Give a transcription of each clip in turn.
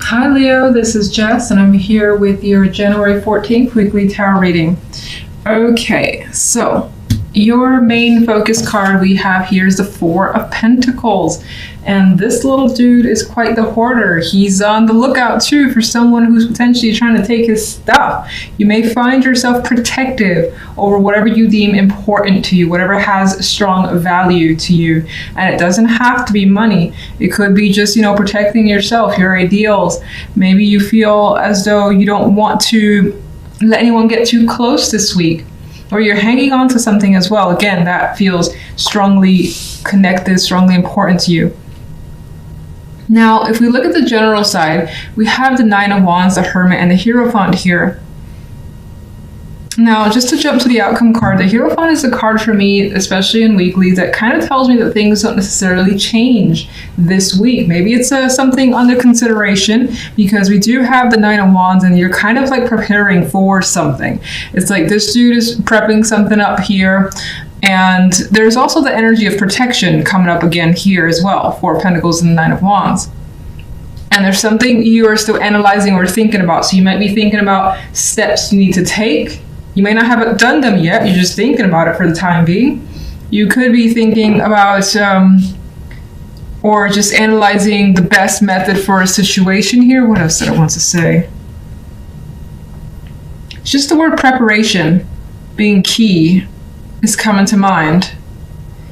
Hi Leo, this is Jess and I'm here with your January 14th weekly tarot reading. Okay, so your main focus card we have here is the Four of Pentacles. And this little dude is quite the hoarder. He's on the lookout too for someone who's potentially trying to take his stuff. You may find yourself protective over whatever you deem important to you, whatever has strong value to you. And it doesn't have to be money. It could be just, protecting yourself, your ideals. Maybe you feel as though you don't want to let anyone get too close this week. Or you're hanging on to something as well. Again, that feels strongly connected, strongly important to you. Now, if we look at the general side, we have the Nine of Wands, the Hermit, and the Hierophant here. Now, just to jump to the outcome card, the Hierophant is a card for me, especially in weekly, that kind of tells me that things don't necessarily change this week. Maybe it's something under consideration, because we do have the Nine of Wands and you're kind of like preparing for something. It's like this dude is prepping something up here. And there's also the energy of protection coming up again here as well, Four of Pentacles and the Nine of Wands. And there's something you are still analyzing or thinking about. So you might be thinking about steps you need to take. You may not have done them yet. You're just thinking about it for the time being. You could be thinking about or just analyzing the best method for a situation here. What else did I want to say? It's just the word preparation being key is coming to mind.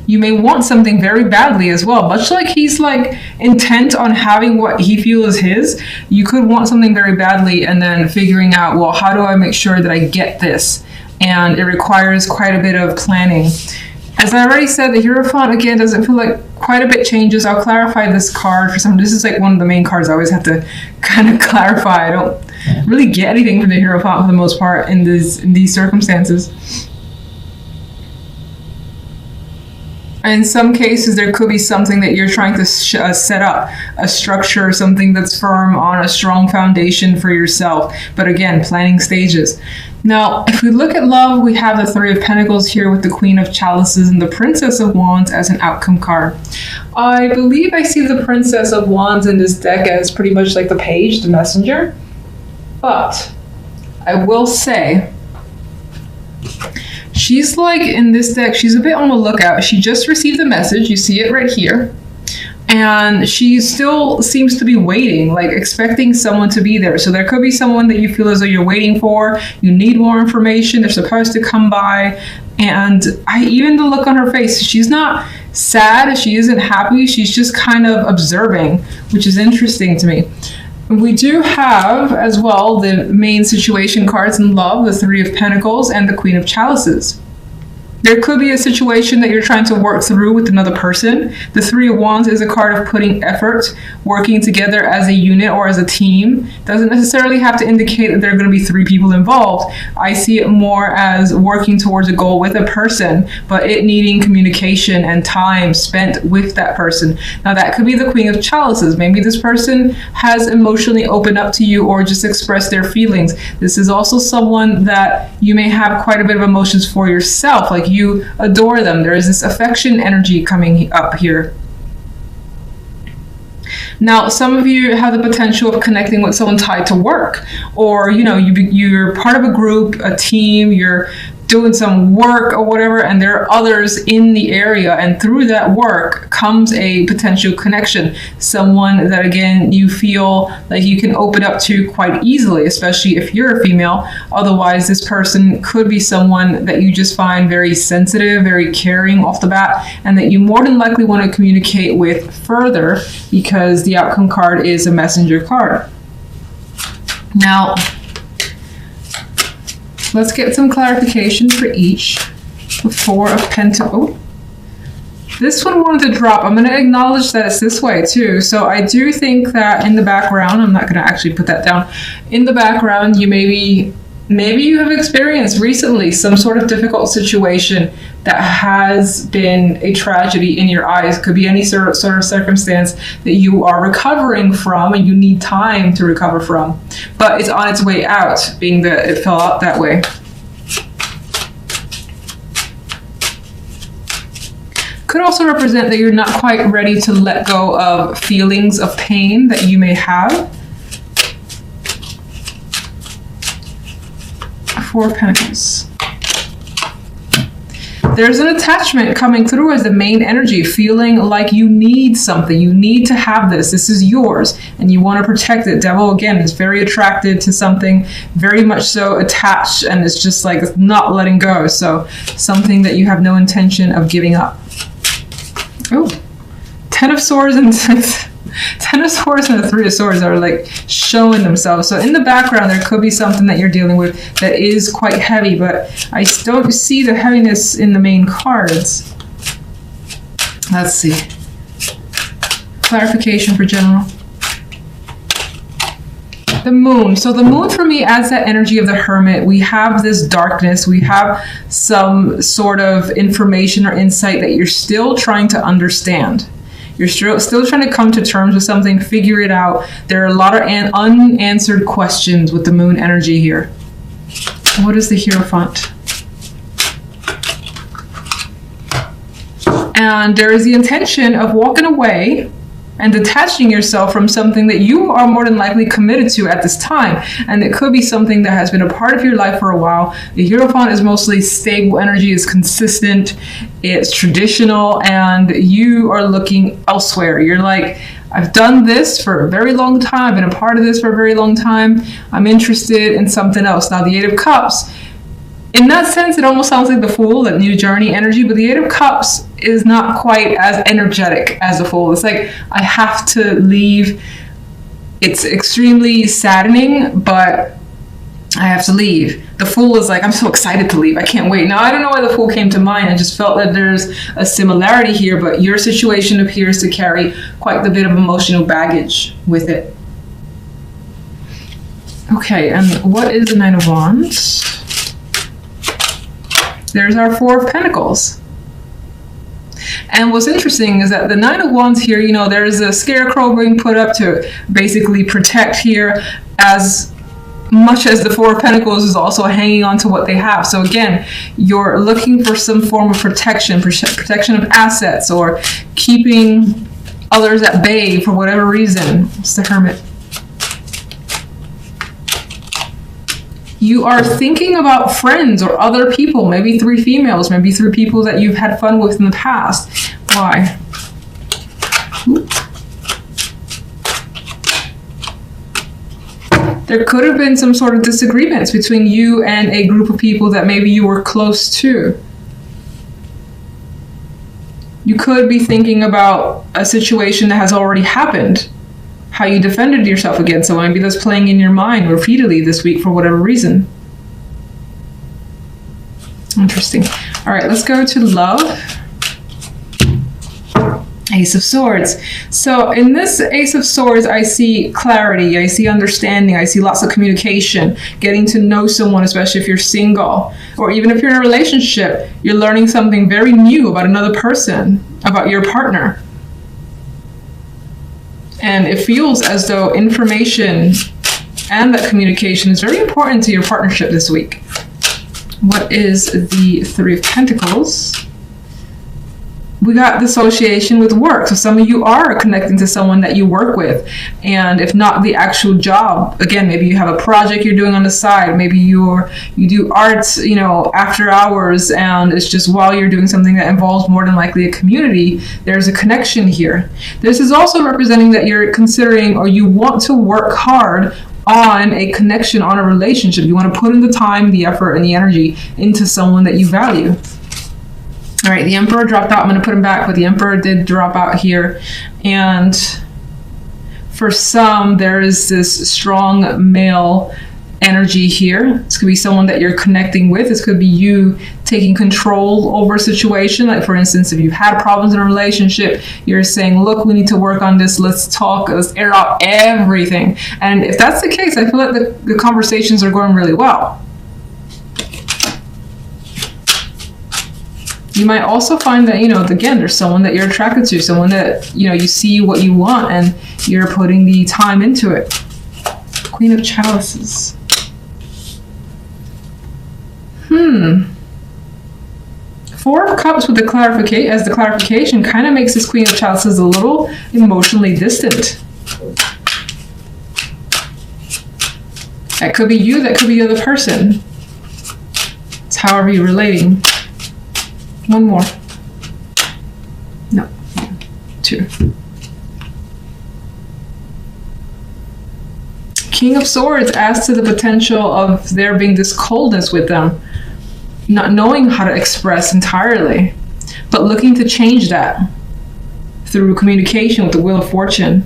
You may want something very badly as well, much like he's like intent on having what he feels is his. You could want something very badly and then figuring out, well, how do I make sure that I get this? And it requires quite a bit of planning. As I already said, the Hierophant again doesn't feel like quite a bit changes. I'll clarify this card for some. This is like one of the main cards I always have to kind of clarify. I don't really get anything from the Hierophant for the most part in these circumstances. In some cases, there could be something that you're trying to set up, a structure, something that's firm on a strong foundation for yourself. But again, planning stages. Now, if we look at love, we have the Three of Pentacles here with the Queen of Chalices and the Princess of Wands as an outcome card. I believe I see the Princess of Wands in this deck as pretty much like the page, the messenger. But I will say, she's like in this deck, she's a bit on the lookout. She just received a message. You see it right here. And she still seems to be waiting, like expecting someone to be there. So there could be someone that you feel as though you're waiting for. You need more information. They're supposed to come by. And even the look on her face, she's not sad. She isn't happy. She's just kind of observing, which is interesting to me. We do have, as well, the main situation cards in love, the Three of Pentacles and the Queen of Chalices. There could be a situation that you're trying to work through with another person. The Three of Wands is a card of putting effort, working together as a unit or as a team. Doesn't necessarily have to indicate that there are going to be three people involved. I see it more as working towards a goal with a person, but it needing communication and time spent with that person. Now that could be the Queen of Chalices. Maybe this person has emotionally opened up to you or just expressed their feelings. This is also someone that you may have quite a bit of emotions for yourself, like you adore them. There is this affection energy coming up here. Now, some of you have the potential of connecting with someone tied to work, or you're part of a group, a team, you're doing some work or whatever, and there are others in the area, and through that work comes a potential connection. Someone that, again, you feel like you can open up to quite easily, especially if you're a female. Otherwise, this person could be someone that you just find very sensitive, very caring off the bat, and that you more than likely want to communicate with further, because the outcome card is a messenger card. Now, let's get some clarification for each. The Four of Pentacles. Oh, this one wanted to drop. I'm going to acknowledge that it's this way too. So I do think that in the background, I'm not going to actually put that down. In the background, you maybe you have experienced recently some sort of difficult situation that has been a tragedy in your eyes. Could be any sort of circumstance that you are recovering from and you need time to recover from. But it's on its way out, being that it fell out that way. Could also represent that you're not quite ready to let go of feelings of pain that you may have. Four of Pentacles. There's an attachment coming through as the main energy, feeling like you need something. You need to have this. This is yours, and you want to protect it. Devil, again, is very attracted to something, very much so attached, and it's just like it's not letting go. So something that you have no intention of giving up. Oh, Ten of Swords and Ten of Swords and the Three of Swords are like showing themselves. So in the background, there could be something that you're dealing with that is quite heavy, but I don't see the heaviness in the main cards. Let's see. Clarification for general. The moon. So the moon for me adds that energy of the hermit. We have this darkness. We have some sort of information or insight that you're still trying to understand. You're still trying to come to terms with something, figure it out. There are a lot of unanswered questions with the moon energy here. What is the Hierophant? And there is the intention of walking away and detaching yourself from something that you are more than likely committed to at this time. And it could be something that has been a part of your life for a while. The Hierophant is mostly stable energy, is consistent, it's traditional, and you are looking elsewhere. You're like, I've done this for a very long time, been a part of this for a very long time. I'm interested in something else. Now, the Eight of Cups, in that sense, it almost sounds like the Fool, that new journey energy, but the Eight of Cups is not quite as energetic as the Fool. It's like, I have to leave. It's extremely saddening, but I have to leave. The Fool is like, I'm so excited to leave. I can't wait. Now, I don't know why the Fool came to mind. I just felt that there's a similarity here, but your situation appears to carry quite a bit of emotional baggage with it. Okay, and what is the Nine of Wands? There's our Four of Pentacles. And what's interesting is that the Nine of Wands here, you know, there's a scarecrow being put up to basically protect here, as much as the Four of Pentacles is also hanging on to what they have. So again, you're looking for some form of protection, protection of assets, or keeping others at bay for whatever reason. It's the Hermit. You are thinking about friends or other people, maybe three females, maybe three people that you've had fun with in the past. Why? Ooh. There could have been some sort of disagreements between you and a group of people that maybe you were close to. You could be thinking about a situation that has already happened, how you defended yourself against someone. Maybe that's playing in your mind repeatedly this week for whatever reason. Interesting. All right, let's go to love. Ace of Swords. So in this Ace of Swords, I see clarity, I see understanding, I see lots of communication, getting to know someone, especially if you're single, or even if you're in a relationship, you're learning something very new about another person, about your partner. And it feels as though information and that communication is very important to your partnership this week. What is the Three of Pentacles? We got the association with work. So some of you are connecting to someone that you work with. And if not the actual job, again, maybe you have a project you're doing on the side. Maybe you do arts, you know, after hours, and it's just while you're doing something that involves more than likely a community, there's a connection here. This is also representing that you're considering, or you want to work hard on a connection, on a relationship. You want to put in the time, the effort, and the energy into someone that you value. All right, the Emperor dropped out. I'm going to put him back, but the Emperor did drop out here. And for some, there is this strong male energy here. This could be someone that you're connecting with. This could be you taking control over a situation. Like, for instance, if you've had problems in a relationship, you're saying, look, we need to work on this. Let's talk. Let's air out everything. And if that's the case, I feel like the conversations are going really well. You might also find that, you know, again, there's someone that you're attracted to, someone that, you know, you see what you want and you're putting the time into it. Queen of Chalices. Four of Cups with the clarification kind of makes this Queen of Chalices a little emotionally distant. That could be you, that could be the other person. How are you relating? One more. No. 2. King of Swords adds to the potential of there being this coldness with them, not knowing how to express entirely, but looking to change that through communication with the Wheel of Fortune.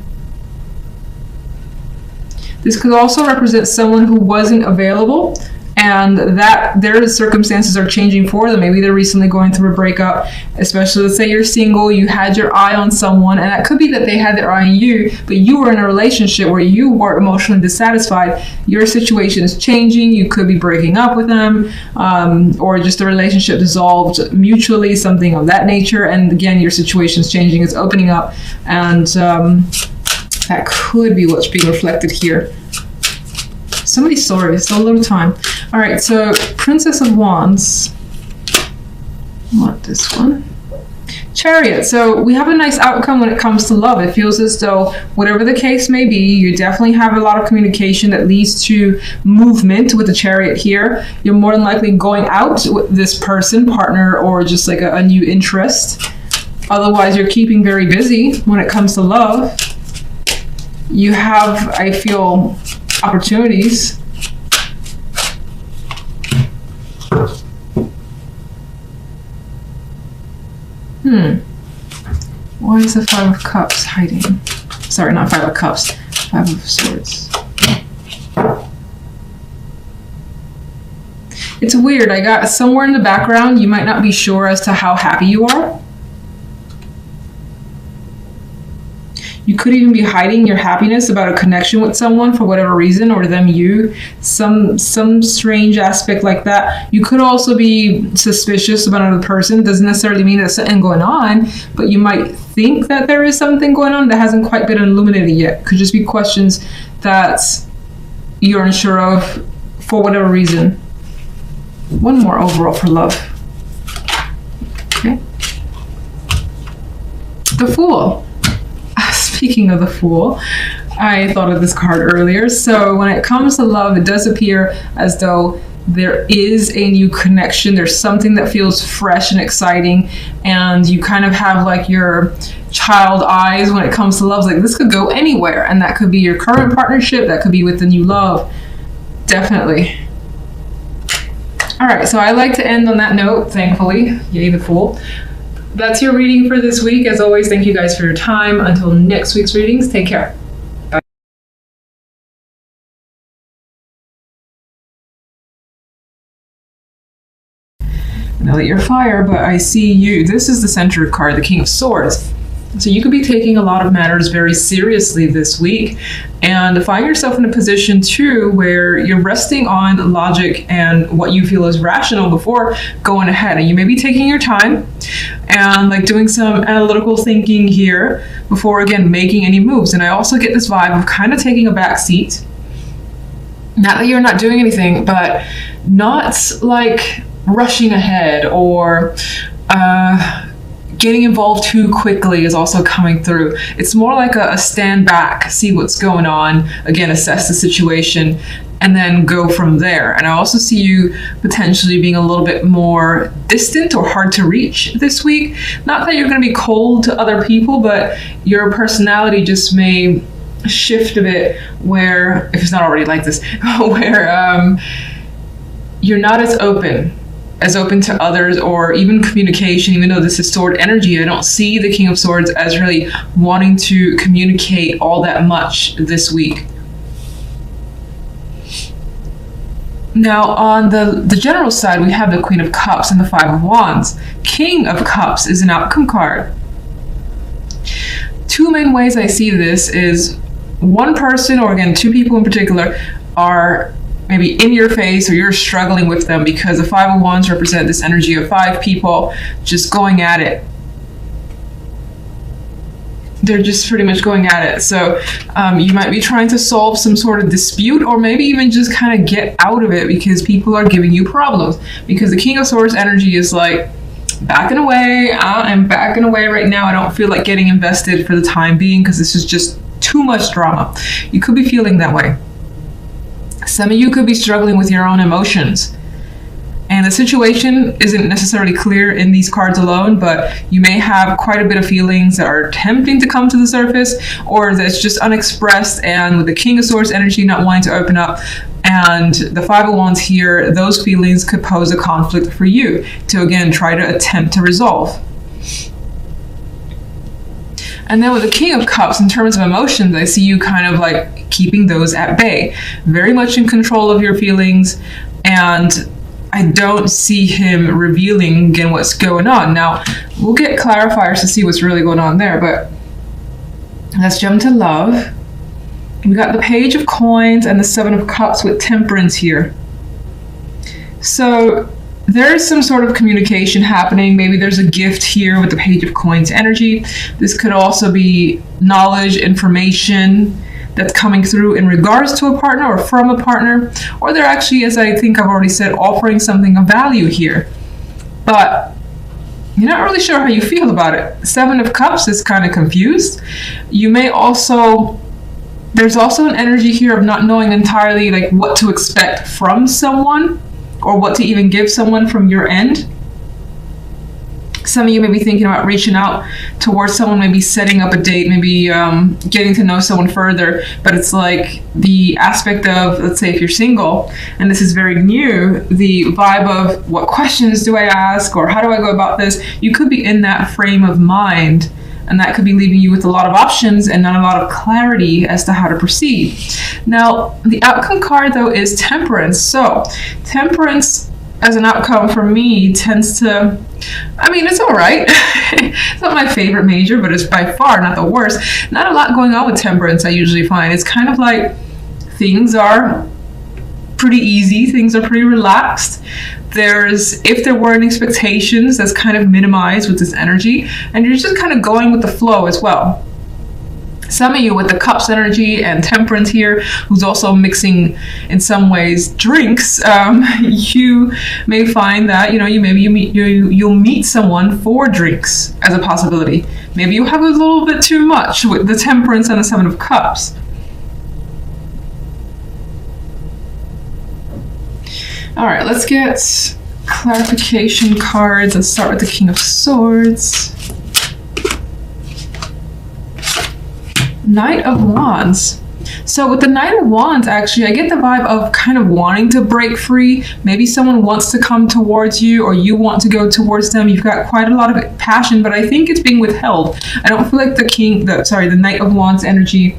This could also represent someone who wasn't available and that their circumstances are changing for them. Maybe they're recently going through a breakup, especially let's say you're single, you had your eye on someone, and that could be that they had their eye on you, but you were in a relationship where you were emotionally dissatisfied. Your situation is changing. You could be breaking up with them, or just the relationship dissolved mutually, something of that nature. And again, your situation is changing, it's opening up, and that could be what's being reflected here. Somebody's sorry, it's still a little time. All right, so Princess of Wands. I want this one. Chariot. So we have a nice outcome when it comes to love. It feels as though whatever the case may be, you definitely have a lot of communication that leads to movement with the Chariot here. You're more than likely going out with this person, partner, or just like a new interest. Otherwise, you're keeping very busy when it comes to love. You have, I feel, opportunities. Why is the 5 of Cups hiding? Sorry, not 5 of Cups. 5 of Swords. It's weird. I got somewhere in the background, you might not be sure as to how happy you are. You could even be hiding your happiness about a connection with someone for whatever reason, or them you, some strange aspect like that. You could also be suspicious about another person. It doesn't necessarily mean there's something going on, but you might think that there is something going on that hasn't quite been illuminated yet. Could just be questions that you're unsure of for whatever reason. One more overall for love. Okay. The Fool. Speaking of the Fool, I thought of this card earlier. So when it comes to love, it does appear as though there is a new connection. There's something that feels fresh and exciting, and you kind of have like your child eyes when it comes to love. Like this could go anywhere, and that could be your current partnership, that could be with the new love. Definitely. All right, so I like to end on that note, thankfully. Yay, the Fool. That's your reading for this week. As always, thank you guys for your time. Until next week's readings, take care. Bye. Now that you're fire, but I see you. This is the center card, the King of Swords. So you could be taking a lot of matters very seriously this week, and find yourself in a position too where you're resting on logic and what you feel is rational before going ahead. And you may be taking your time and like doing some analytical thinking here before again making any moves. And I also get this vibe of kind of taking a back seat. Not that you're not doing anything, but not like rushing ahead or getting involved too quickly is also coming through. It's more like a stand back, see what's going on, again, assess the situation, and then go from there. And I also see you potentially being a little bit more distant or hard to reach this week. Not that you're going to be cold to other people, but your personality just may shift a bit where, if it's not already like this, where you're not as open to others or even communication. Even though this is sword energy, I don't see the King of Swords as really wanting to communicate all that much this week. Now on the general side, we have the Queen of Cups and the 5 of Wands. King of Cups is an outcome card. Two main ways I see this is one person, or again, two people in particular, are maybe in your face or you're struggling with them, because the 5 of Wands represent this energy of 5 people just going at it. They're just pretty much going at it. So you might be trying to solve some sort of dispute, or maybe even just kind of get out of it because people are giving you problems. Because the King of Swords energy is like, backing away. I'm backing away right now. I don't feel like getting invested for the time being because this is just too much drama. You could be feeling that way. Some of you could be struggling with your own emotions, And the situation isn't necessarily clear in these cards alone, but you may have quite a bit of feelings that are attempting to come to the surface, or that's just unexpressed, and with the King of Swords energy not wanting to open up, and the Five of Wands here, those feelings could pose a conflict for you to, again, try to attempt to resolve. And then with the King of Cups, in terms of emotions, I see you kind of like keeping those at bay, very much in control of your feelings, and I don't see him revealing again what's going on. Now, we'll get clarifiers to see what's really going on there, but let's jump to love. We got the Page of Coins and the Seven of Cups with Temperance here. So there's some sort of communication happening. Maybe there's a gift here with the Page of Coins energy. This could also be knowledge, information that's coming through in regards to a partner or from a partner, or they're actually, as I think I've already said, offering something of value here. But you're not really sure how you feel about it. Seven of Cups is kind of confused. You may also, there's also an energy here of not knowing entirely like what to expect from someone, or what to even give someone from your end. Some of you may be thinking about reaching out towards someone, maybe setting up a date, maybe getting to know someone further, but it's like the aspect of, let's say if you're single, and this is very new, the vibe of what questions do I ask, or how do I go about this? You could be in that frame of mind, and that could be leaving you with a lot of options and not a lot of clarity as to how to proceed. Now, the outcome card though is Temperance. So Temperance as an outcome for me tends to, I mean, it's all right. It's not my favorite major, but it's by far not the worst. Not a lot going on with Temperance, I usually find. It's kind of like things are pretty easy, things are pretty relaxed. If there weren't expectations, that's kind of minimized with this energy, and you're just kind of going with the flow as well. Some of you with the Cups energy and Temperance here, who's also mixing in some ways drinks, you may find that you'll meet someone for drinks as a possibility. Maybe you have a little bit too much with the Temperance and the Seven of Cups. All right, let's get clarification cards. Let's start with the King of Swords. Knight of Wands. So with the Knight of Wands, actually, I get the vibe of kind of wanting to break free. Maybe someone wants to come towards you, or you want to go towards them. You've got quite a lot of passion, but I think it's being withheld. I don't feel like the Knight of Wands energy,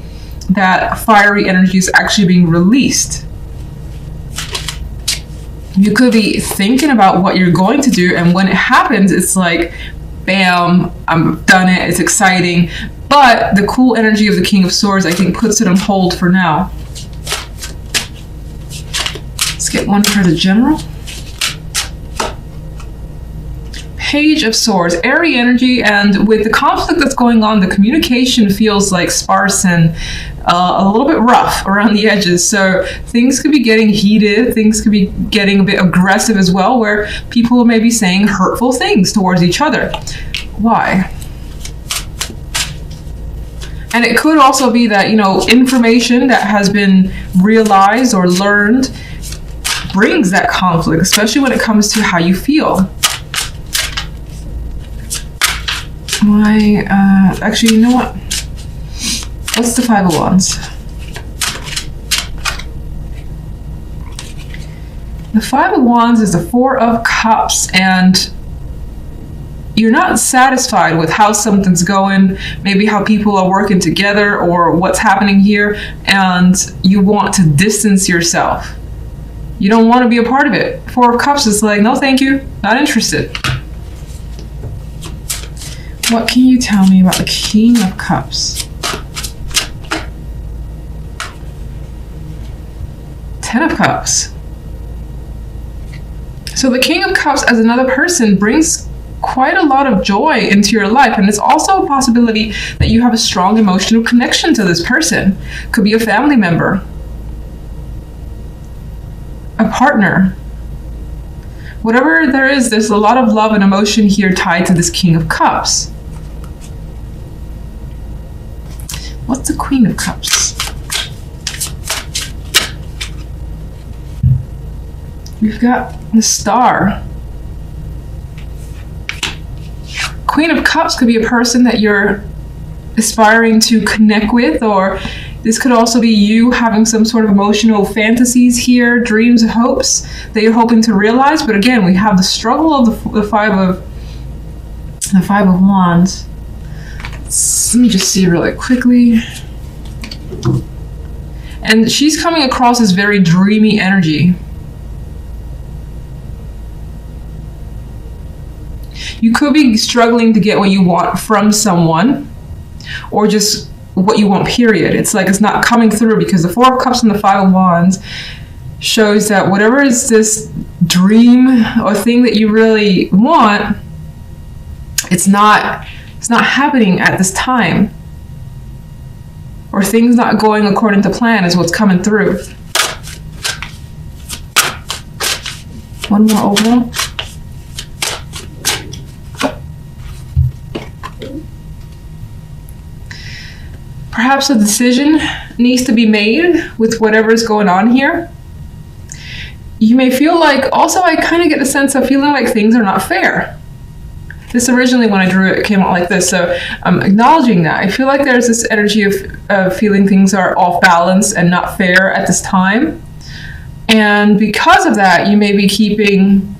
that fiery energy, is actually being released. You could be thinking about what you're going to do, and when it happens, it's like, bam, I've done it, it's exciting. But the cool energy of the King of Swords, I think, puts it on hold for now. Let's get one for the General. Page of Swords, airy energy, and with the conflict that's going on, the communication feels like sparse and a little bit rough around the edges. So things could be getting heated, things could be getting a bit aggressive as well, where people may be saying hurtful things towards each other. Why? And it could also be that, information that has been realized or learned brings that conflict, especially when it comes to how you feel. Actually, you know what? What's the Five of Wands? The Five of Wands is the Four of Cups, and you're not satisfied with how something's going, maybe how people are working together or what's happening here, and you want to distance yourself. You don't want to be a part of it. Four of Cups is like, no thank you, not interested. What can you tell me about the King of Cups? Ten of Cups. So the King of Cups as another person brings quite a lot of joy into your life, and it's also a possibility that you have a strong emotional connection to this person. Could be a family member, a partner, whatever there is. There's a lot of love and emotion here tied to this King of Cups. What's the Queen of Cups? We've got the Star. Queen of Cups could be a person that you're aspiring to connect with, or this could also be you having some sort of emotional fantasies here, dreams, hopes that you're hoping to realize. But again, we have the struggle of the Five of Wands. Let me just see really quickly. And she's coming across as very dreamy energy. You could be struggling to get what you want from someone, or just what you want, period. It's like it's not coming through, because the Four of Cups and the Five of Wands shows that whatever is this dream or thing that you really want, it's not happening at this time, or things not going according to plan is what's coming through. One more overall. Perhaps a decision needs to be made with whatever is going on here. You may feel like, also I kind of get the sense of feeling like things are not fair. This originally, when I drew it, came out like this, so I'm acknowledging that. I feel like there's this energy of feeling things are off balance and not fair at this time. And because of that, you may be keeping,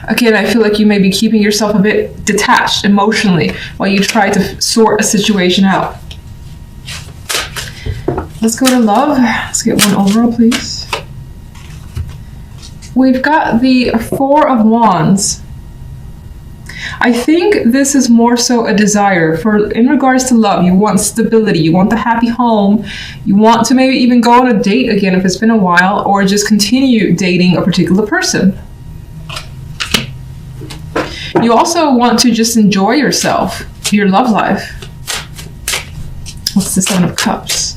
again, I feel like you may be keeping yourself a bit detached emotionally while you try to sort a situation out. Let's go to love. Let's get one overall, please. We've got the Four of Wands. I think this is more so a desire for, in regards to love, you want stability, you want the happy home, you want to maybe even go on a date again if it's been a while, or just continue dating a particular person. You also want to just enjoy yourself, your love life. What's the Seven of Cups?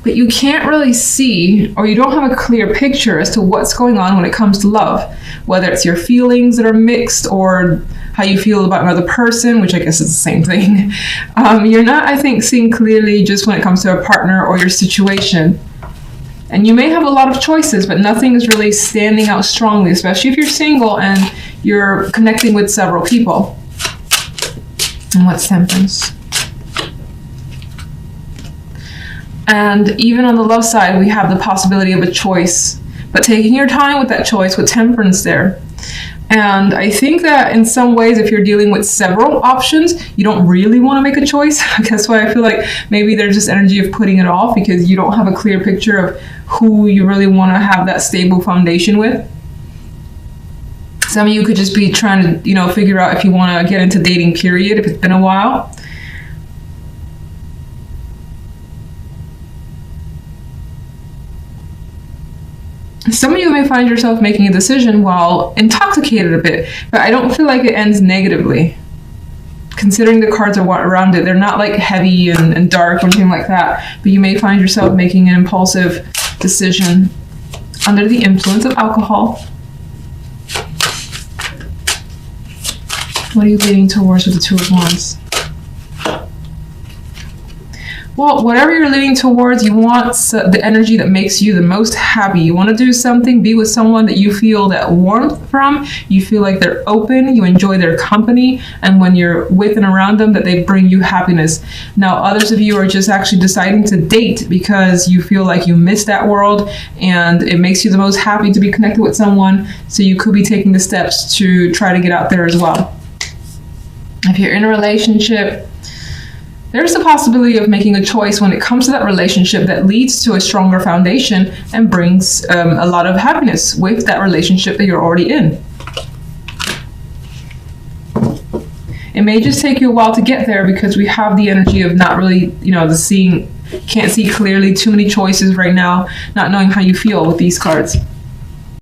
But you can't really see, or you don't have a clear picture as to what's going on when it comes to love. Whether it's your feelings that are mixed, or how you feel about another person, which I guess is the same thing. You're not, I think, seeing clearly just when it comes to a partner or your situation. And you may have a lot of choices, but nothing is really standing out strongly, especially if you're single and you're connecting with several people. And what's Temperance? And even on the love side, we have the possibility of a choice, but taking your time with that choice with Temperance there. And I think that in some ways, if you're dealing with several options, you don't really want to make a choice. That's why I feel like maybe there's this energy of putting it off, because you don't have a clear picture of who you really want to have that stable foundation with. Some of you could just be trying to, figure out if you want to get into dating, period, if it's been a while. Some of you may find yourself making a decision while intoxicated a bit, but I don't feel like it ends negatively. Considering the cards are around it, they're not like heavy and dark or anything like that, but you may find yourself making an impulsive decision under the influence of alcohol. What are you leaning towards with the Two of Wands? Well, whatever you're leaning towards, you want the energy that makes you the most happy. You want to do something, be with someone that you feel that warmth from, you feel like they're open, you enjoy their company, and when you're with and around them, that they bring you happiness. Now, others of you are just actually deciding to date because you feel like you miss that world, and it makes you the most happy to be connected with someone, so you could be taking the steps to try to get out there as well. If you're in a relationship, there's the possibility of making a choice when it comes to that relationship that leads to a stronger foundation and brings a lot of happiness with that relationship that you're already in. It may just take you a while to get there because we have the energy of not really, can't see clearly, too many choices right now, not knowing how you feel with these cards.